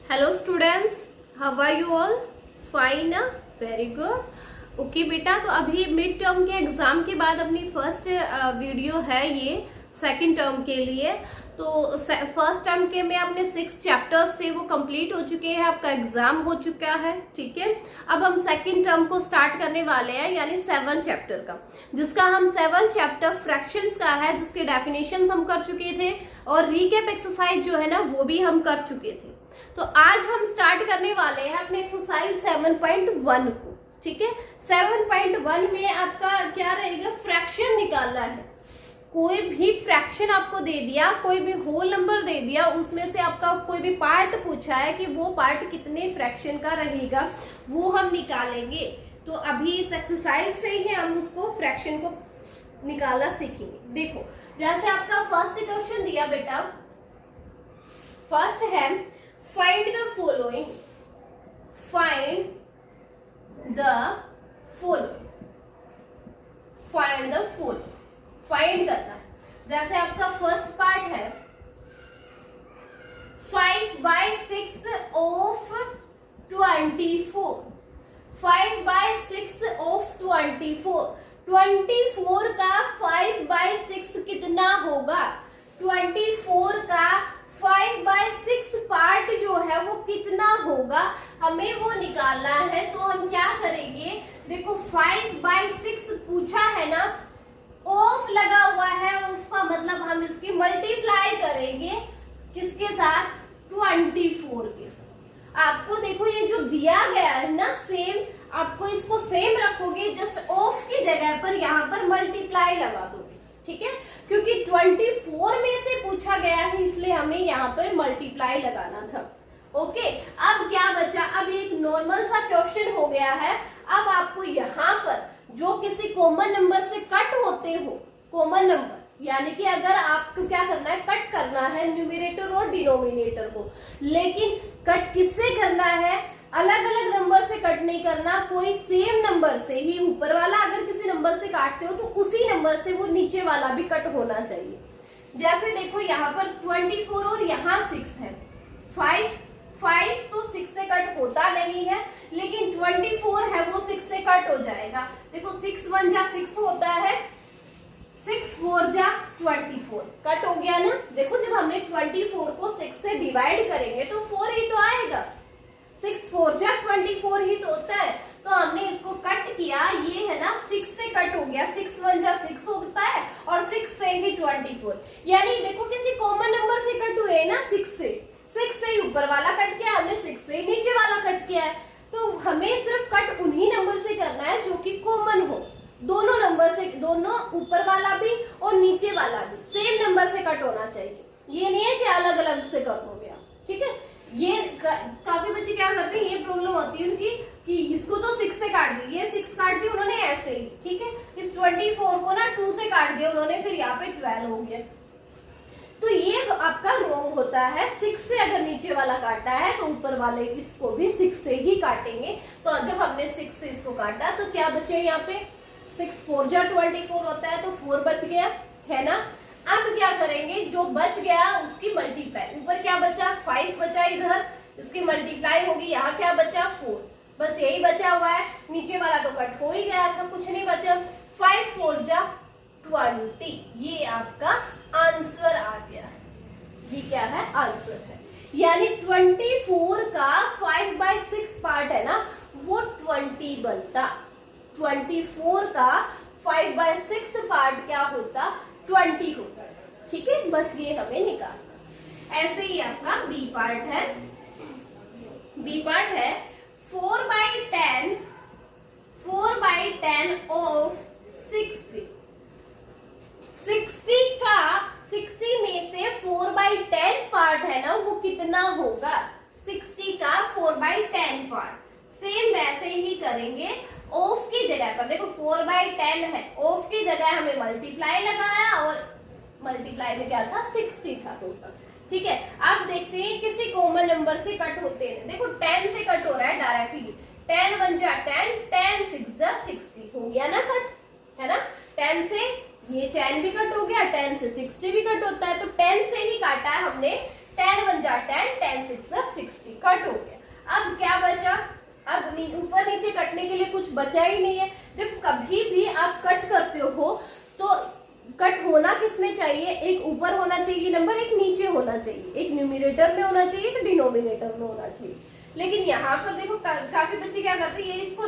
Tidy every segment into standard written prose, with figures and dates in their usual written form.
Hello students, how are you all? Fine ना? Very good. Okay बेटा, तो अभी मिड टर्म के एग्जाम के बाद अपनी फर्स्ट वीडियो है ये सेकंड टर्म के लिए। तो फर्स्ट टर्म के में अपने 6 चैप्टर्स थे वो कंप्लीट हो चुके हैं, आपका एग्जाम हो चुका है। ठीक है, अब हम सेकंड टर्म को स्टार्ट करने वाले हैं, यानी 7 चैप्टर का, जिसका हम 7 चैप्टर फ्रैक्शंस का है, जिसके डेफिनेशंस हम कर चुके थे और रीकैप एक्सरसाइज जो है ना वो भी हम कर चुके थे। तो आज हम स्टार्ट करने वाले हैं अपने एक्सरसाइज 7.1 को। ठीक है, 7.1 में आपका क्या रहेगा, फ्रैक्शन निकालना है। कोई भी फ्रैक्शन आपको दे दिया, कोई भी होल नंबर दे दिया, उसमें से आपका कोई भी पार्ट पूछा है कि वो पार्ट कितने फ्रैक्शन का रहेगा, वो हम निकालेंगे। तो अभी इस एक्सरसाइज से ही हम उसको फ्रैक्शन को निकालना सीखेंगे। देखो, जैसे आपका फर्स्ट क्वेश्चन दिया बेटा, फर्स्ट है find the following, find the following, find the following, find करना है। जैसे आपका फर्स्ट पार्ट है 5/6 ऑफ 24, 5/6 ऑफ 24, 24 का 5/6 कितना होगा, 24 का 5/6 पार्ट जो है वो कितना होगा, हमें वो निकालना है। तो हम क्या करेंगे, देखो 5/6 पूछा है ना, ऑफ लगा हुआ है, ऑफ का मतलब हम इसकी मल्टीप्लाई करेंगे किसके साथ, 24 के साथ। आपको देखो ये जो दिया गया है ना, सेम आपको इसको सेम रखोगे, जस्ट ऑफ की जगह पर यहाँ पर मल्टीप्लाई लगा दोगे। ठीक है, क्योंकि 24 में से पूछा गया है, इसलिए हमें यहाँ पर मल्टीप्लाई लगाना था। ओके, अब क्या बचा, अब एक नॉर्मल सा क्वेश्चन हो गया है। अब आपको यहाँ पर जो किसी कॉमन नंबर से कट होते हो, कॉमन नंबर यानी कि अगर आपको क्या करना है, कट करना है न्यूमरेटर और डिनोमिनेटर को, लेकिन कट किससे करना है, अलग अलग नंबर से कट नहीं करना, कोई सेम नंबर से ही, ऊपर वाला अगर किसी नंबर से काटते हो तो उसी नंबर से वो नीचे वाला भी कट होना चाहिए। जैसे देखो यहाँ पर 24 और यहाँ 6 है, 5 तो 6 से कट होता नहीं है, लेकिन 24 है वो 6 से कट हो जाएगा। देखो 6 1 जा 6 होता है, 6 4 जा 24 कट हो गया ना। देखो जब हमने 24 को 6 से डिवाइड करेंगे तो 4 ही तो आएगा, 6 4 जा 24 ही तो होता है। तो हमने इसको कट किया, ये है ना 6 से कट हो गया, 6 1 जा 6 होता है और 6 से ही 24, यानी देखो किसी कॉमन नंबर से कट हुए ना, 6 से ही ऊपर वाला कट किया हमने, 6 से नीचे वाला कट किया है। तो हमें सिर्फ कट उन्हीं नंबर से करना है जो कि कॉमन हो, दोनों नंबर से, दोनों ऊपर वाला भी और नीचे वाला भी सेम नंबर से कट होना चाहिए। ये नहीं है कि अलग अलग से कट हो गया। ठीक है, ये काफी बच्चे क्या करते हैं, ये प्रॉब्लम होती है उनकी कि इसको तो 6 से काट दी, ये 6 काट दी उन्होंने ऐसे ही। ठीक है, इस 24 को ना 2 से काट दिया उन्होंने, फिर यहाँ पे 12 हो गया। तो ये आपका रॉन्ग होता है। 6 से अगर नीचे वाला काटा है तो ऊपर वाले इसको भी 6 से ही काटेंगे। तो जब हमने 6 से इसको काटा तो क्या बचे यहाँ पे, 6 4 जा 24 होता है, तो 4 बच गया है ना। अब क्या करेंगे, जो बच गया उसकी मल्टीप्लाई, ऊपर क्या बचा 5 बचा, इधर इसकी मल्टीप्लाई होगी, यहाँ क्या बचा 4, बस यही बचा हुआ है। नीचे वाला तो कट हो ही गया था, कुछ नहीं बचा। 5 4 जा 20, ये आपका आंसर आ गया है। ये क्या है, आंसर है। यानी 24 का 5/6 पार्ट है ना, वो 20 बनता। 24 का 5/6 पार्ट क्या होता, 20 होता है। ठीक है, बस ये हमें निकालना। ऐसे ही आपका बी पार्ट है, बी पार्ट है 4/10, 4/10 ऑफ 60, 60 में से 4/10 पार्ट है ना, वो कितना होगा, 60 का 4/10 पार्ट। सेम वैसे ही करेंगे, ऑफ की जगह पर देखो 4/10 है, ऑफ की जगह हमें मल्टीप्लाई लगाया और मल्टीप्लाई में क्या था, 60 था टोटल। ठीक है, अब देखते हैं किसी कॉमन नंबर से कट होते हैं। देखो 10 से कट हो रहा है डायरेक्टली, 10 1 जा 10, 10 6 जा 60 हो गया ना कट, है ना। 10 से ये 10 भी कट हो गया, 10 से 60 भी कट होता है, तो 10 से ही काटा है हमने, 10 1 जा 10, 10 6 जा 60, कट हो गया। अब क्या बचा, अब ऊपर नीचे कटने के लिए कुछ बचा ही नहीं है। देखो कभी भी आप कट करते हो तो कट होना किसमें चाहिए, एक ऊपर होना चाहिए नंबर, एक नीचे होना चाहिए, एक न्यूमरेटर में होना चाहिए, एक डिनोमिनेटर में होना चाहिए। लेकिन यहाँ पर देखो काफी बच्चे क्या करते हैं, ये इसको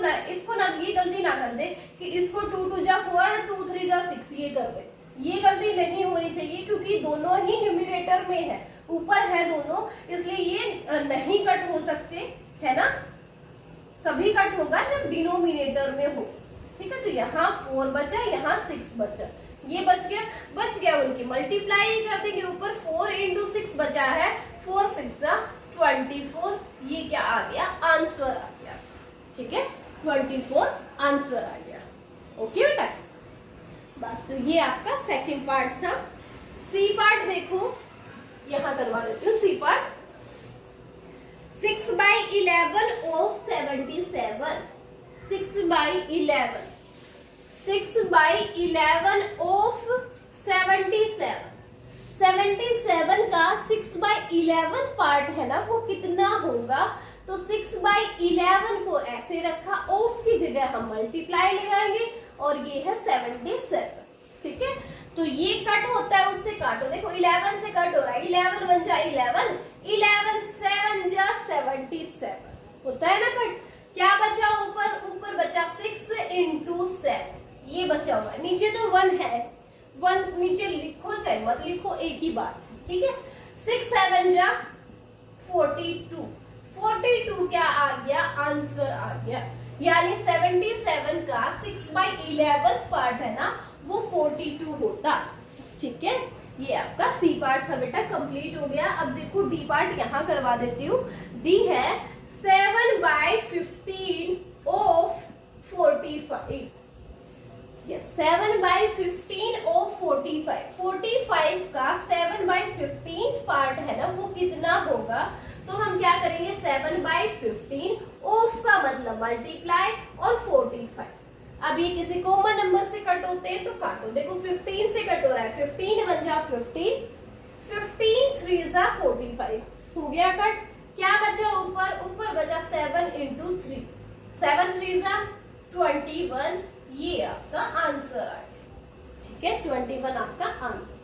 ना ये गलती ना कर दे कि इसको 2 2 जा 4, 2 3 जा 6 ये कर दे। ये गलती नहीं होनी चाहिए क्योंकि दोनों ही न्यूमरेटर में है, ऊपर है दोनों, इसलिए ये नहीं कट हो सकते, है ना। कभी कट होगा जब डिनोमिनेटर में हो, ठीक है। तो यहाँ 4 बचा, यहाँ 6 बचा, ये बच गया उनकी मल्टीप्लाई कर देंगे ऊपर। 4 इंटू 6 बचा है, 4 6 जा 24, ये क्या आ गया, आंसर आ गया, ठीक है। 24 आंसर आ गया। ओके बेटा, बस तो ये आपका सेकंड पार्ट था। सी पार्ट देखो, यहां करवा देती हूँ सी पार्ट। 6/11 of 77, 6/11, 6/11 of 77, 77 का 6/11 पार्ट है ना, वो कितना होगा। तो 6/11 को ऐसे रखा, ऑफ की जगह हम मल्टीप्लाई लगाएंगे और ये है 77, ठीक है। तो ये कट होता है, उससे काटो, देखो 11 से कट हो रहा है, 11 1 जा 11, 11 7 जा 77 होता है ना कट। क्या बचा ऊपर बचा 6 इंटू 7, ये बचा हुआ है। नीचे तो 1 है, 1 नीचे लिखो चाहे मत लिखो, एक ही बात, ठीक है। 6 7 जा 42, 42 क्या आ गया, आंसर आ गया। यानी 77 का 6/11 पार्ट है ना, वो 42 होता, ठीक है। ये आपका सी पार्ट था बेटा, कंप्लीट हो गया। अब देखो डी पार्ट यहाँ करवा देती हूँ। डी है 7/15 ऑफ 45, 7/15 ऑफ 45, 45 का 7/15 पार्ट है ना, वो कितना होगा। तो हम क्या करेंगे, 7/15 ऑफ का मतलब मल्टीप्लाई और 45। अब ये किसी कॉमन नंबर से कट होते हैं तो काटो, देखो 15 से कट हो रहा है, 15 1 जा 15, 15 3 जा 45 हो गया कट। क्या बचा ऊपर बचा 7 इंटू 3, 7 3 जा 21, ये आपका आंसर आ गया, ठीक है। 21 आपका आंसर।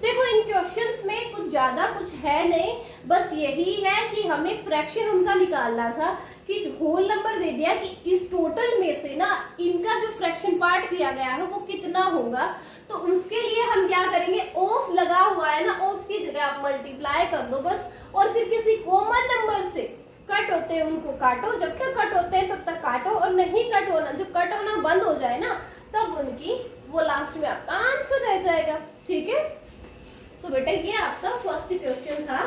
देखो इन क्वेश्चंस में कुछ ज्यादा कुछ है नहीं, बस यही है कि हमें फ्रैक्शन उनका निकालना था कि होल नंबर दे दिया कि इस टोटल में से ना इनका जो फ्रैक्शन पार्ट दिया गया है वो कितना होगा। तो उसके लिए हम क्या करेंगे, ऑफ लगा हुआ है ना, ऑफ की जगह आप मल्टीप्लाई कर दो बस, और फिर किसी कॉमन नंबर से कट होते हैं उनको काटो, जब तक कट होते हैं तब तक काटो, और नहीं कट होना, जब कट होना बंद हो जाए ना तब उनकी वो लास्ट में आपका आंसर रह जाएगा, ठीक है। तो बेटा ये आपका फर्स्ट क्वेश्चन था।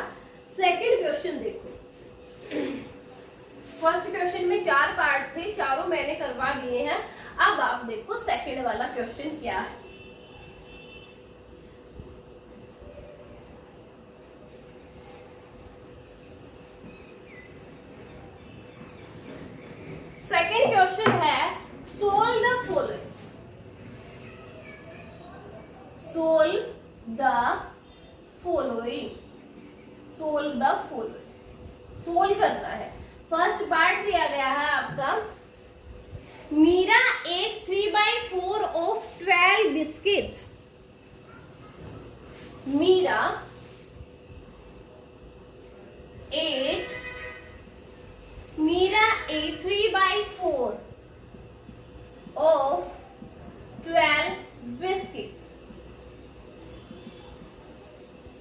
सेकंड क्वेश्चन देखो, फर्स्ट क्वेश्चन में 4 पार्ट थे, चारों मैंने करवा दिए हैं। अब आप देखो सेकंड वाला क्वेश्चन क्या है। सेकंड क्वेश्चन है, solve the following, solve the following, solve the following, solve करना है। फर्स्ट पार्ट दिया गया है आपका, मीरा एक 3/4 of 12 biscuits, Meera 8 3/4 of 12 biscuits।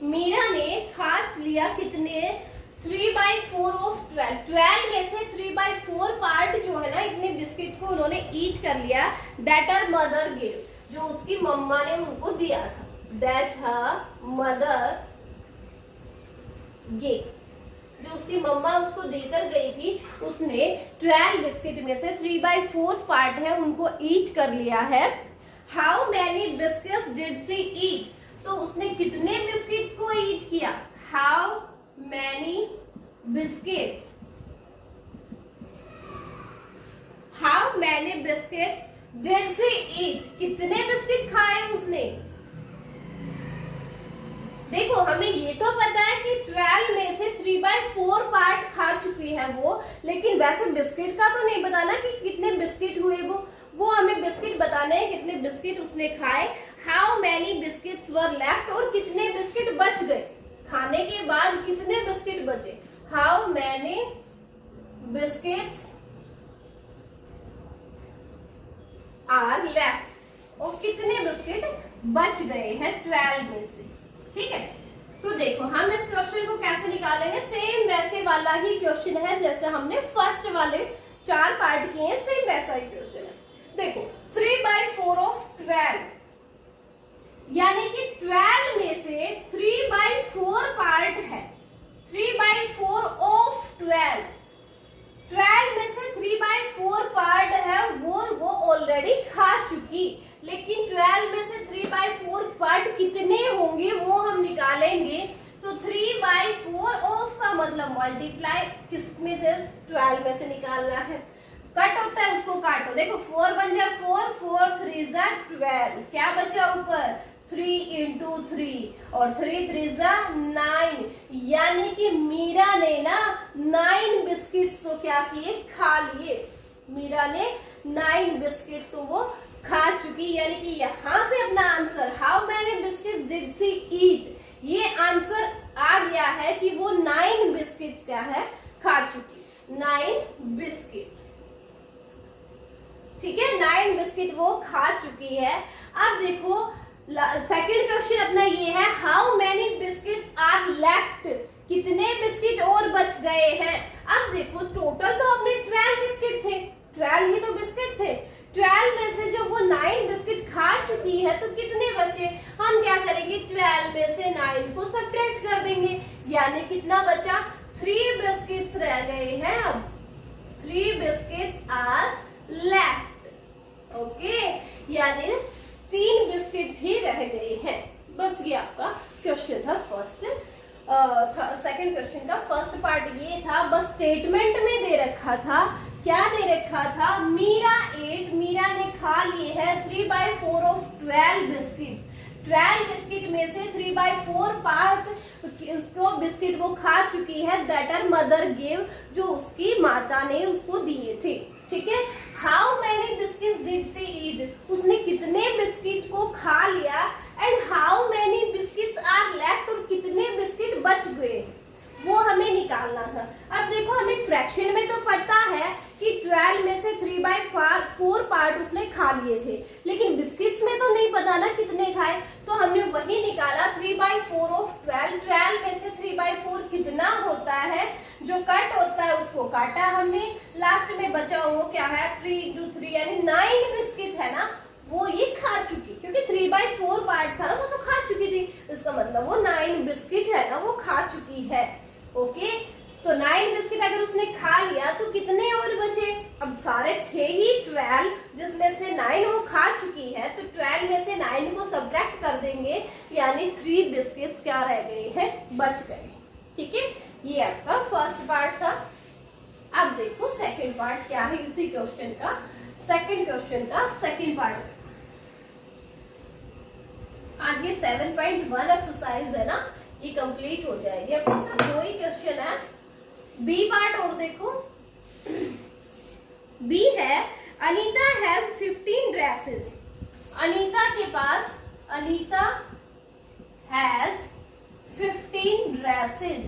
Meera ने खा लिया कितने, 3/4 ऑफ 12, 12 में से 3/4 पार्ट जो है ना, इतने बिस्किट को उन्होंने ईट कर लिया। दैट हर मदर गिव, जो उसकी मम्मा ने उनको दिया था, दैट हर मदर गिव, जो उसकी मम्मा उसको देकर गई थी, उसने 12 बिस्किट में से 3/4 पार्ट है उनको ईट कर लिया है। How many biscuits did she eat, तो उसने कितने बिस्किट को ईट किया। How many biscuits, how many biscuits did she eat, कितने बिस्किट खाए उसने। देखो हमें ये तो पता है कि 12 में से 3/4 पार्ट खा चुकी है वो, लेकिन वैसे बिस्किट का तो नहीं बताना कि कितने बिस्किट हुए वो हमें बिस्किट बताने हैं, कितने बिस्किट उसने खाए। How many biscuits were left, और कितने बिस्किट बच गए, खाने के बाद कितने बिस्किट बचे। How many biscuits are left, और कितने बिस्किट बच गए हैं 12 में से। ठीक है, तो देखो हम इस क्वेश्चन को कैसे निकालेंगे, सेम वैसे वाला ही क्वेश्चन है जैसे हमने फर्स्ट वाले 4 पार्ट किए हैं, सेम वैसा ही क्वेश्चन है। देखो 3/4 ऑफ 12, यानी कि 12 में से 3/4 पार्ट है, 3/4 ऑफ 12 में से 3/4 पार्ट है वो ऑलरेडी खा चुकी, लेकिन 12 में से 3/4 पार्ट कितने होंगे वो हम निकालेंगे। तो 3/4 ऑफ का मतलब मल्टीप्लाई किसमें से, 12 में से निकालना है। कट होता है उसको काटो, देखो 4 बन जाए 4, 4 3 जा 12, क्या बचा ऊपर 3 into 3 और 3 3 जा 9, यानी कि मीरा ने ना 9 बिस्किट्स तो क्या किए, खा लिए। मीरा ने 9 बिस्किट तो वो खा चुकी, यानी कि यहां से अपना answer how many biscuit did she eat, ये आंसर आ गया है कि वो 9 बिस्किट्स क्या है, खा चुकी, 9 बिस्किट। ठीक है, 9 बिस्किट वो खा चुकी है। अब देखो सेकंड क्वेश्चन अपना ये है, how many biscuits are left, कितने बिस्किट और बच गए हैं। अब देखो टोटल तो अपने 12 बिस्किट थे, 12 ही तो बिस्किट थे, 12 में से जब वो 9 बिस्किट खा चुकी है तो कितने बचे, हम क्या करेंगे 12 में से 9 को सब्ट्रैक्ट कर देंगे, यानी कितना बचा 3 बिस्किट्स रह गए हैं। अब 3 बिस्किट्स आर लेफ्ट, ओके, यानी 3 बिस्किट ही रह गए हैं। बस ये आपका क्वेश्चन था फर्स्ट। सेकंड क्वेश्चन का फर्स्ट पार्ट ये था, बस स्टेटमेंट में दे रखा था, क्या दे रखा था, मीरा एट, मीरा ने खा लिए हैं 3/4 ऑफ 12 बिस्किट, 12 बिस्किट में से 3/4 पार्ट उसको बिस्किट वो खा चुकी है, दैट आर मदर गिव, जो उसकी माता ने उसको दिए थे। ठीक है, how many biscuit did she eat, उसने कितने बिस्किट को खा लिया, and how many biscuits are left, और कितने बिस्किट बच गए वो हमें निकालना था। अब देखो हमें फ्रैक्शन में तो पता है कि 12 में से 3/4 पार्ट उसने खा लिए थे, लेकिन बिस्किट्स में तो नहीं पता ना कितने खाए, तो हमने वही निकाला 3/4 ऑफ 12, 12 में से 3/4 कितना होता है, जो कट होता है उसको काटा हमने, लास्ट में बचा वो क्या है 3 into 3 यानी 9 बिस्किट है ना, वो ये खा चुकी, क्योंकि 3/4 पार्ट था ना, वो तो खा चुकी थी, इसका मतलब वो 9 बिस्किट है ना, वो खा चुकी है। ओके, तो 9 बिस्किट अगर उसने खा लिया तो कितने और बचे, अब सारे थे ही 12, जिसमें से 9 वो खा चुकी है, तो 12 में से 9 को सब्ट्रैक्ट कर देंगे, यानी 3 बिस्किट्स क्या रह गए हैं, बच गए। ठीक है, ये आपका फर्स्ट पार्ट था। अब देखो सेकंड पार्ट क्या है इसी क्वेश्चन का, सेकंड क्वेश्चन का सेकंड पार्ट। आज ये 7.1 एक्सरसाइज है ना, ये कंप्लीट हो जाएगी। अब सिर्फ 2 ही क्वेश्चन है। बी पार्ट और देखो, बी है अनीता हैज 15 ड्रेसेस, अनीता के पास, अनीता हैज 15 ड्रेसेस,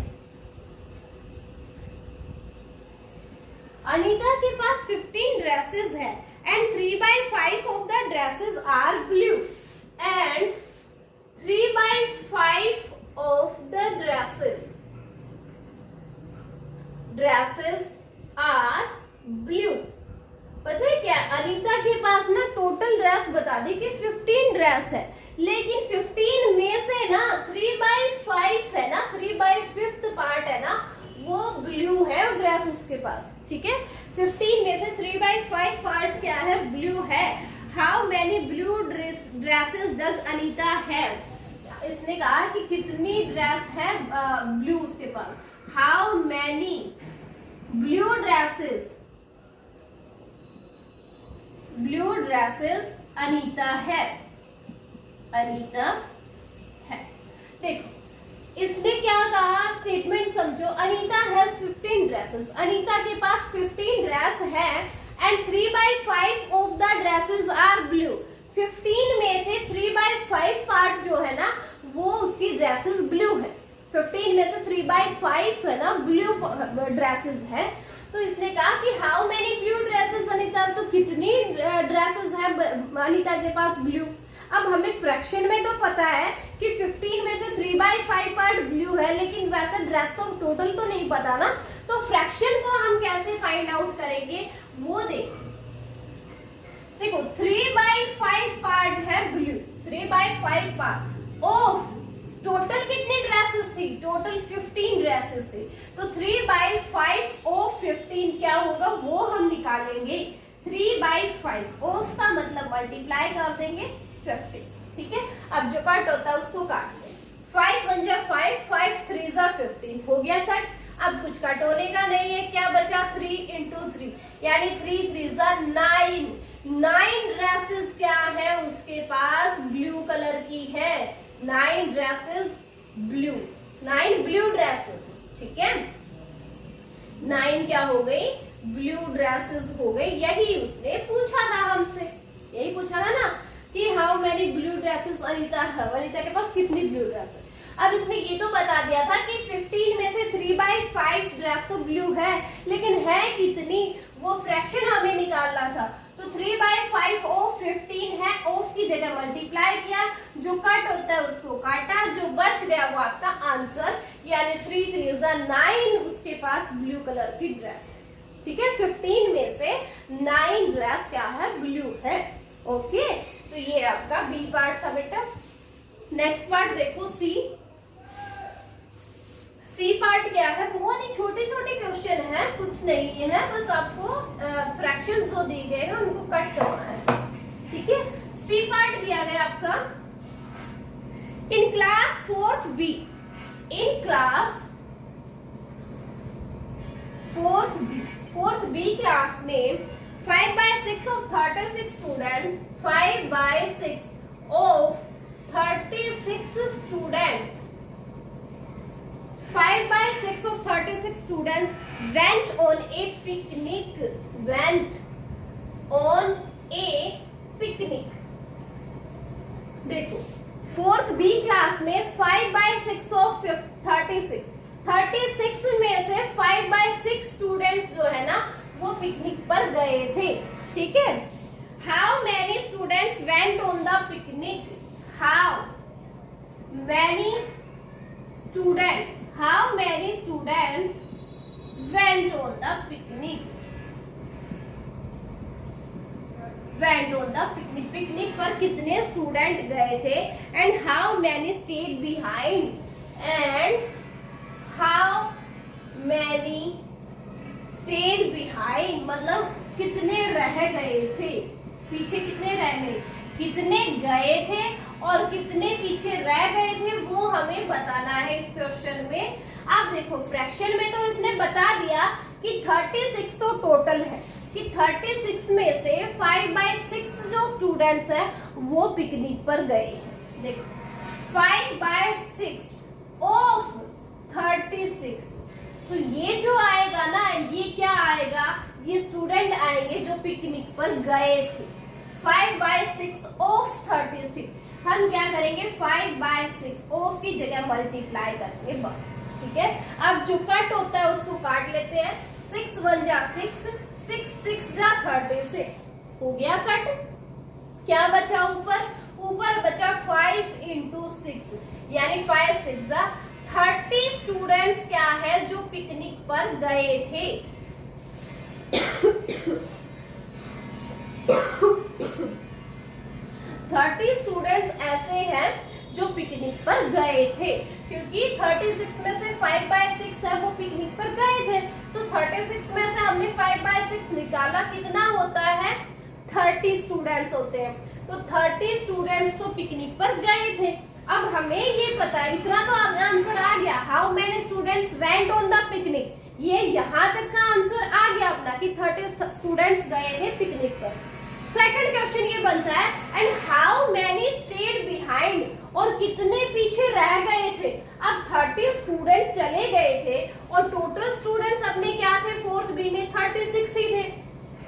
अनीता के पास 15 ड्रेसेस है, and 3/5 of the dresses are blue, and 3/5 of the dresses are blue। पता है क्या, अनीता के पास ना टोटल ड्रेस बता दी कि 15 ड्रेस है, लेकिन 15 में से ना 3/5 है ना, 3/5 पार्ट है ना, वो ब्लू है ड्रेस उसके पास। ठीक है, 15 में से 3/5 पार्ट क्या है, ब्लू है। How many blue dresses does Anita have, इसने कहा कि कितनी ड्रेस है ब्लू उसके पास, how many blue dresses Anita है, देखो 15 में से 3/5 पार्ट है, 15 में से 3/5 पार्ट है, 3/5 में से 3/5 पार्ट क्या है, ब्लू है, ड्रेस उसके पास। How many blue dresses does Anita have, Anita है। देखो 15 में से 3/5 पार्ट है, 15 में से 3/5 पार्ट क्या है, ब्लू है, ड्रेस उसके पास। How many blue dresses Anita have, Anita है। इसने क्या कहा, स्टेटमेंट समझो, अनीता हैज 15 ड्रेसेस, अनीता के पास 15 ड्रेस है and 3/5 of the dresses are blue, 15 में से 3/5 पार्ट जो है ना वो उसकी ड्रेसेस ब्लू है, 15 में से 3/5 है ना ब्लू ड्रेसेस है। तो इसने कहा कि how many blue dresses Anita, तो कितनी ड्रेसेस है अनीता के पास ब्लू। अब हमें फ्रैक्शन में तो पता है कि 15 में से 3/5 पार्ट ब्लू है, लेकिन वैसे ड्रेस तो टोटल तो नहीं पता ना, तो फ्रैक्शन को हम कैसे फाइंड आउट करेंगे वो देखो 3/5 पार्ट है ब्लू, 3/5 पार्ट ऑफ टोटल कितनी ड्रेसेस थी, टोटल 15 ड्रेसेस थी, तो 3/5 ऑफ 15 क्या होगा वो हम निकालेंगे, 3/5 ऑफ का मतलब मल्टीप्लाई कर देंगे 50, ठीक है। अब जो कट होता है उसको काट दें, 5 1 जा 5, 5 3 जा 15 हो गया कट। अब कुछ कट होने का नहीं है, क्या बचा 3 × 3 यानी 3 3 जा 9, 9 ड्रेसेस क्या है उसके पास ब्लू कलर की है, 9 ड्रेसेस ब्लू, 9 ब्लू ड्रेसेस, ठीक है, 9 क्या हो गई, ब्लू ड्रेसेस हो गई। यही उसने पूछा था हमसे, यही पूछा था ना कि how many blue dresses Anita है, अनीता के पास कितनी ब्लू ड्रेसेस। अब इसने ये तो बता दिया था कि 15 में से 3/5 ड्रेस तो ब्लू है, लेकिन है कितनी वो फ्रैक्शन हमें निकालना था, तो 3/5 ऑफ 15 है, ऑफ की जगह मल्टीप्लाई किया, जो कट होता है उसको काटा, जो बच गया वो आपका आंसर, यानी 3 3 जा 9 उसके पास ब्लू कलर की ड्रेस है, ठीक है। 15 में से 9 ड्रेस क्या है, ब्लू है, ओके। तो ये आपका बी पार्ट था बेटा। नेक्स्ट पार्ट देखो सी, सी पार्ट क्या है, बहुत ही छोटे छोटे क्वेश्चन है, कुछ नहीं है, बस आपको फ्रैक्शंस जो दिए गए हैं उनको कट करना है, ठीक है। सी पार्ट दिया गया आपका, in class 4th B, in class 4th B class में 5/6 of 36 students, 5/6 of 36 students, 5/6 of 36 students went on a picnic, went on a picnic। देखो 4th B क्लास में 5/6 of 36 में से 5/6 स्टूडेंट्स जो है ना वो पिकनिक पर गए थे, ठीक है। How many students went on the picnic, how many students went on the picnic, went on the picnic, picnic पर कितने स्टूडेंट गए थे, and how many stayed behind, and how many stayed behind मतलब कितने रह गए थे, पीछे कितने रह गए, कितने गए थे और कितने पीछे रह गए थे वो हमें बताना है इस क्वेश्चन में। आप देखो फ्रैक्शन में तो इसने बता दिया कि 36 तो टोटल है, कि 36 में से 5/6 जो स्टूडेंट्स हैं वो पिकनिक पर गए। देखो 5/6 ऑफ 36, तो ये जो आएगा ना ये क्या आएगा, ये स्टूडेंट आएंगे जो पिकनिक पर गए थे। 5/6 ऑफ 36 हम क्या करेंगे, 5/6 ऑफ की जगह मल्टीप्लाई करेंगे बस, ठीक है। अब जो कट होता है उसको काट लेते हैं, 6 1 जा 6, 6 6 जा 36 हो गया कट। क्या बचा ऊपर, ऊपर बचा 5 × 6 यानी 5 6 जा 30 स्टूडेंट्स क्या है जो पिकनिक पर गए थे। 30 स्टूडेंट्स ऐसे हैं जो पिकनिक पर गए थे, क्योंकि 36 में से 5/6 है वो पिकनिक पर गए थे, तो 36 में से हमने 5/6 निकाला, कितना होता है 30 स्टूडेंट्स होते हैं, तो 30 स्टूडेंट्स तो पिकनिक पर गए थे। अब हमें ये पता है, इतना तो आंसर आ गया, how many students went on the picnic, ये यहाँ तक का आंसर आ गया अपना कि 30 स्टूडेंट्स गए थे पिकनिक पर। सेकंड क्वेश्चन ये बनता है, and how many stayed behind, और कितने पीछे रह गए थे। अब अब 30 स्टूडेंट चले गए थे और टोटल स्टूडेंट्स अपने क्या थे, 4th बी में 36 ही थे।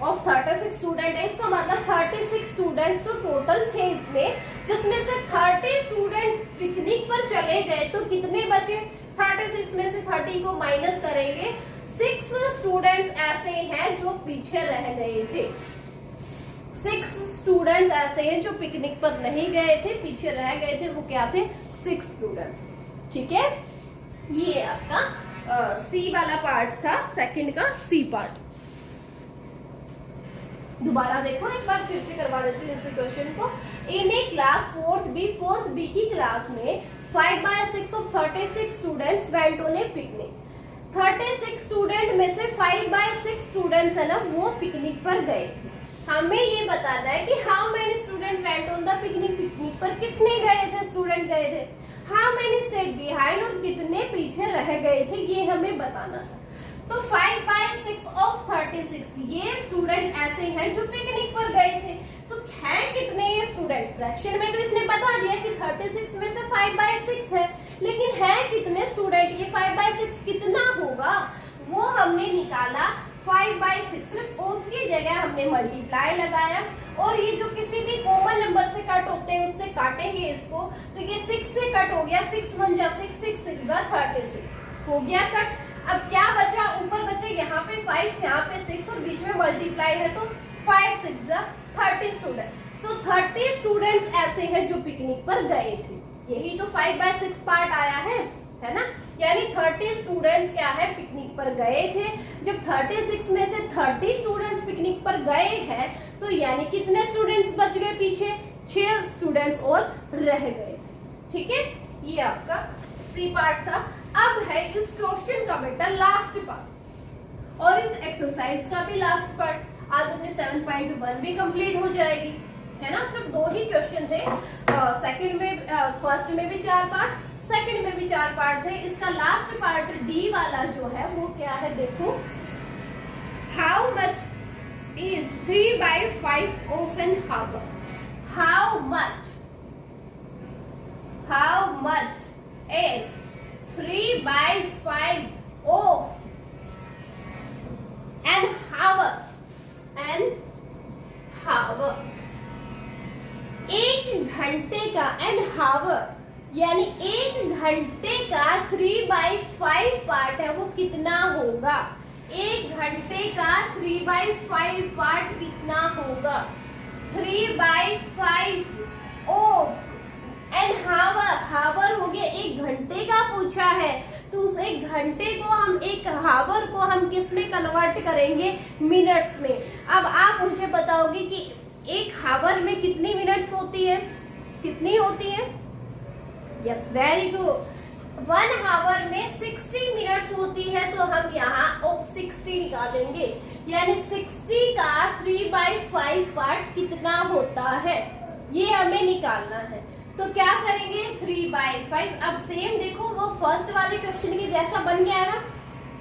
ऑफ 36 स्टूडेंट है, इसका मतलब 36 स्टूडेंट्स तो टोटल थे इसमें, जिसमें से 30 स्टूडेंट पिकनिक पर चले गए, तो कितने बचे, 36 में से 30 को माइनस करेंगे, 6 स्टूडेंट्स ऐसे हैं जो पीछे रह गए थे। 6 स्टूडेंट्स ऐसे हैं जो पिकनिक पर नहीं गए थे, पीछे रह गए थे, वो क्या थे, 6 स्टूडेंट्स। ठीक है, ये आपका सी वाला पार्ट था, सेकंड का सी पार्ट। दोबारा देखो एक बार, फिर से करवा देती हूँ इस क्वेश्चन को। इन ए क्लास 4th बी की क्लास में 5/6 of 36 students went on A picnic. 36 student में से 5/6 स्टूडेंट्स है ना, वो पिकनिक पर गए थे। हमें ये बताना है कि how many student went on the picnic, picnic पर कितने गए थे स्टूडेंट गए थे, हाउ मेनी स्टेड बिहाइंड, और कितने पीछे रह गए थे, ये हमें बताना था। तो 5/6 ऑफ 36 ये स्टूडेंट ऐसे हैं जो पिकनिक पर गए थे, तो है कितने ये स्टूडेंट, फ्रैक्शन में तो इसने बता दिया कि 36 में से 5/6 है, लेकिन है कितने स्टूडेंट, ये 5/6 कितना होगा वो हमने निकाला। 5/6 सिर्फ ऑफ की जगह हमने मल्टीप्लाई लगाया, और ये जो किसी भी कॉमन नंबर से कट होते हैं उससे काटेंगे इसको, तो ये 6 से कट हो गया, 6 1 जा 6, 6 6 जा 36 हो गया कट। अब क्या बचा, ऊपर बचे यहाँ पे 5, यहाँ पे 6 और बीच में मल्टीप्लाई है, तो 5 6 जा 30 स्टूडेंट। तो 30 स्टूडेंट्स ऐसे हैं जो पिकनिक पर गए थे, यही तो 5/6 पार्ट आया है ना, यानी 30 स्टूडेंट्स क्या है, पिकनिक पर गए थे। जब 36 में से 30 स्टूडेंट्स पिकनिक पर गए हैं, तो यानी कितने स्टूडेंट्स बच गए पीछे, 6 स्टूडेंट्स और रह गए थे। ठीक है, ये आपका सी पार्ट था। अब है इस क्वेश्चन का बेटा लास्ट पार्ट, और इस एक्सरसाइज का भी लास्ट पार्ट। आज अपने 7.1 भी कंप्लीट हो जाएगी, है ना, सिर्फ 2 ही क्वेश्चन थे, सेकंड में फर्स्ट में भी 4 पार्ट, सेकंड में भी 4 पार्ट थे। इसका लास्ट पार्ट डी वाला जो है वो क्या है, देखो, how much is 3/5 of an hour, how much is 3/5 of an hour, एक घंटे का, an hour यानी एक घंटे का 3/5 पार्ट है, वो कितना होगा, एक घंटे का 3/5 पार्ट कितना होगा, 3/5 ऑफ एन हावर हो गया, एक घंटे का पूछा है, तो उस एक घंटे को हम, एक हावर को हम किस में कन्वर्ट करेंगे, मिनट्स में। अब आप मुझे बताओगे कि एक हावर में कितनी मिनट्स होती है, कितनी होती है, यस वेरी गुड, 1 हावर में 60 मिनट्स होती है, तो हम यहाँ ऑफ 60 निकालेंगे, यानी 60 का 3/5 पार्ट कितना होता है, ये हमें निकालना है। तो क्या करेंगे, 3/5। अब सेम देखो, वो फर्स्ट वाले क्वेश्चन के जैसा बन गया ना,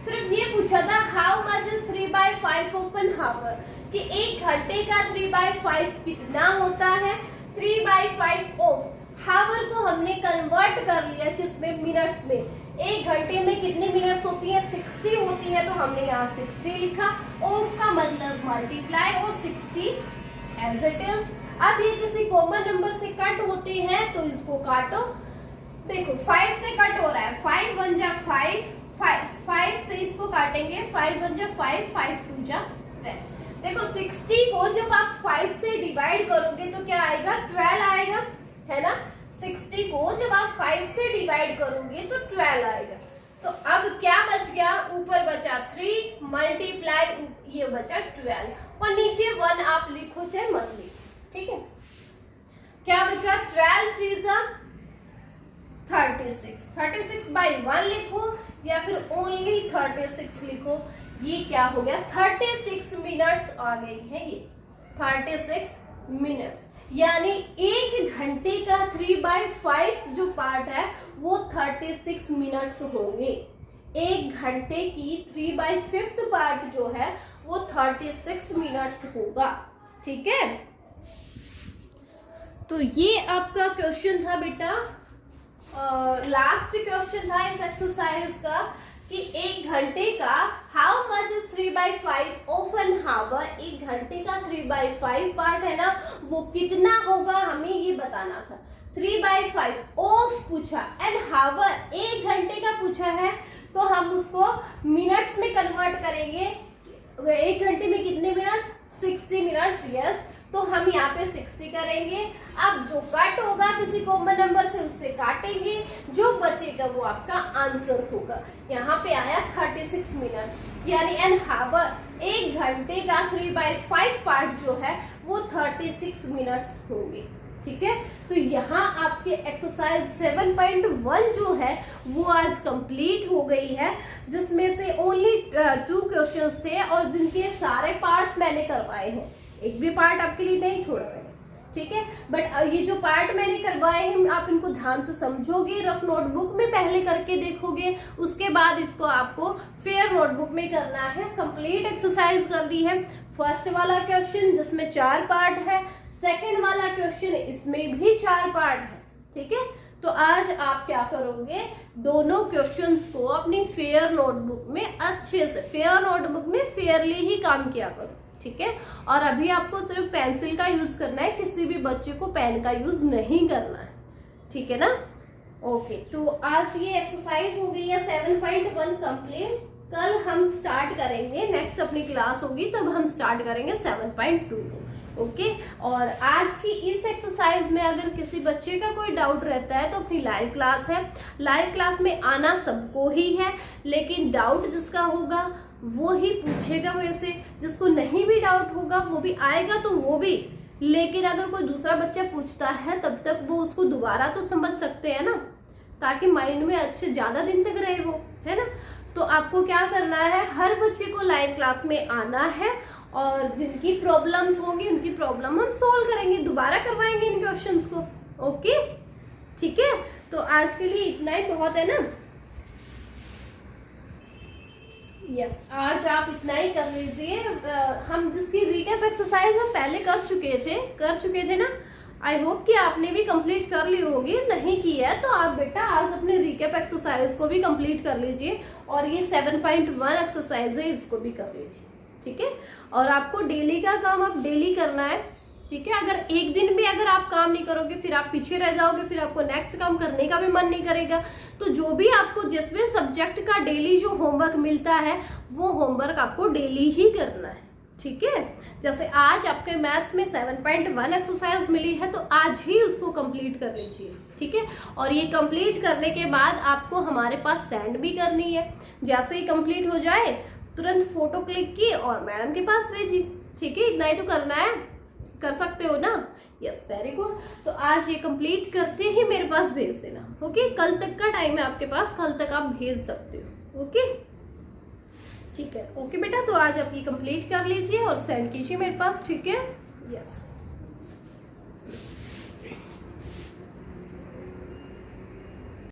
सिर्फ ये पूछा था how much is 3/5 of an hour, कि एक घंटे का 3/5 कितना होता है, 3/5 ऑफ हावर को हमने कन्वर्ट कर लिया किसमें, मिनट्स में। एक घंटे में कितनी मिनट्स होती है, 60 होती है, तो हमने यहाँ 60 लिखा, ऑफ का मतलब मल्टीप्लाई और 60 एज इट इज। अब ये किसी कॉमन नंबर से कट होते हैं, तो इसको काटो, देखो 5 से कट हो रहा है, 5 1 जा 5, 5 से इसको काटेंगे, 5 1 जा 5, 5 2 जा 10। देखो 60 को जब आप 5 से डिवाइड करोगे तो क्या आएगा, 12 आएगा, है ना। 60 को जब आप 5 से डिवाइड करोगे तो 12 आएगा। तो अब क्या बच गया, ऊपर बचा 3 मल्टीप्लाई ये बचा 12, और नीचे 1 आप लिखो चाहे मत लिखो, ठीक है। क्या बचा, 12 3 जा 36, 36/1 लिखो या फिर ओनली 36 लिखो। ये क्या हो गया, 36 मिनट्स आ गई है, ये 36 मिनट्स, यानी एक घंटे का 3/5 जो पार्ट है वो 36 मिनट्स होंगे। एक घंटे की 3/5 पार्ट जो है वो 36 मिनट्स होगा, ठीक है। तो ये आपका क्वेश्चन था बेटा, लास्ट क्वेश्चन था इस एक्सरसाइज का कि 1 घंटे का how much is 3/5 of an hour, 1 घंटे का 3/5 पार्ट है ना, वो कितना होगा हमें ये बताना था। 3/5 ऑफ पूछा एंड हावर 1 घंटे का पूछा है, तो हम उसको मिनट्स में कन्वर्ट करेंगे। 1 घंटे में कितने मिनट्स, 60 मिनट्स, यस। तो हम यहाँ पे 60 करेंगे। अब जो कट होगा किसी कॉमन नंबर से उससे काटेंगे, जो बचेगा वो आपका आंसर होगा। यहाँ पे आया 36 मिनट्स, यानी एन हावर 1 घंटे का 3/5 पार्ट जो है वो 36 मिनट्स होंगे। ठीक है, तो यहाँ आपके एक्सरसाइज 7.1 जो है वो आज कंप्लीट हो गई है, जिसमें से ओनली 2 क्वेश्चंस थे और जिनके सारे पार्ट्स मैंने करवाए हैं, एक भी पार्ट आपके लिए नहीं छोड़ा मैंने। ठीक है, बट ये जो पार्ट मैंने करवाए हैं आप इनको ध्यान से समझोगे, रफ नोटबुक में पहले करके देखोगे, उसके बाद इसको आपको फेयर नोटबुक में करना है। कंप्लीट एक्सरसाइज कर दी है। फर्स्ट वाला क्वेश्चन जिसमें 4 पार्ट है, सेकेंड वाला क्वेश्चन इसमें भी 4 पार्ट है। ठीक है, तो आज आप क्या करोगे, दोनों क्वेश्चंस को अपनी फेयर नोटबुक में अच्छे से, फेयर नोटबुक में फेयरली ही काम किया करो। ठीक है, और अभी आपको सिर्फ पेंसिल का यूज करना है, किसी भी बच्चे को पेन का यूज नहीं करना है। ठीक है ना, ओके। तो आज ये एक्सरसाइज हो गई है 7.1 कंप्लीट। कल हम स्टार्ट करेंगे, नेक्स्ट अपनी क्लास होगी तब हम स्टार्ट करेंगे 7.2 ओके। और आज की इस एक्सरसाइज में अगर किसी बच्चे का कोई डाउट रहता है तो अपनी लाइव क्लास है, लाइव क्लास में आना सबको ही है, लेकिन डाउट जिसका होगा वो ही पूछेगा मेरे से, जिसको नहीं भी डाउट होगा वो भी आएगा तो वो भी, लेकिन अगर कोई दूसरा बच्चा पूछता है तब तक वो उसको दोबारा तो समझ सकते हैं ना, ताकि माइंड में अच्छे ज्यादा दिन तक रहे वो, है ना। तो आपको क्या करना है, हर बच्चे को लाइव क्लास में आना है और जिनकी प्रॉब्लम्स होंगी उनकी प्रॉब्लम हम सोल्व करेंगे, दोबारा करवाएंगे इन क्वेश्चंस को। ओके, ठीक है, तो आज के लिए इतना ही बहुत है ना। यस, आज आप इतना ही कर लीजिए। हम जिसकी रिकैप एक्सरसाइज हम पहले कर चुके थे ना, आई होप कि आपने भी कंप्लीट कर ली होगी। नहीं की है तो आप बेटा आज अपने रिकैप एक्सरसाइज को भी कंप्लीट कर लीजिए, और ये 7.1 एक्सरसाइज है इसको भी कर लीजिए। ठीक है, और आपको डेली का काम आप डेली करना है। ठीक है, अगर एक दिन भी अगर आप काम नहीं करोगे फिर आप पीछे रह जाओगे, फिर आपको नेक्स्ट काम करने का भी मन नहीं करेगा। तो जो भी आपको जिस भी सब्जेक्ट का डेली जो होमवर्क मिलता है वो होमवर्क आपको डेली ही करना है। ठीक है, जैसे आज आपके मैथ्स में 7.1 एक्सरसाइज मिली है तो आज ही उसको कंप्लीट कर लीजिए। ठीक है, और ये कंप्लीट करने के बाद आपको हमारे पास सेंड भी करनी है। जैसे ही कंप्लीट हो जाए तुरंत फोटो क्लिक की और मैडम के पास भेजी। ठीक है, इतना ही तो करना है, कर सकते हो ना। Yes, very good. तो आज ये कंप्लीट करते ही मेरे पास भेज देना। ओके, कल तक का टाइम है आपके पास, कल तक आप भेज सकते हो। ओके, ठीक है, ओके बेटा। तो आज आप ये कंप्लीट कर लीजिए और सेंड कीजिए मेरे पास। ठीक है, यस।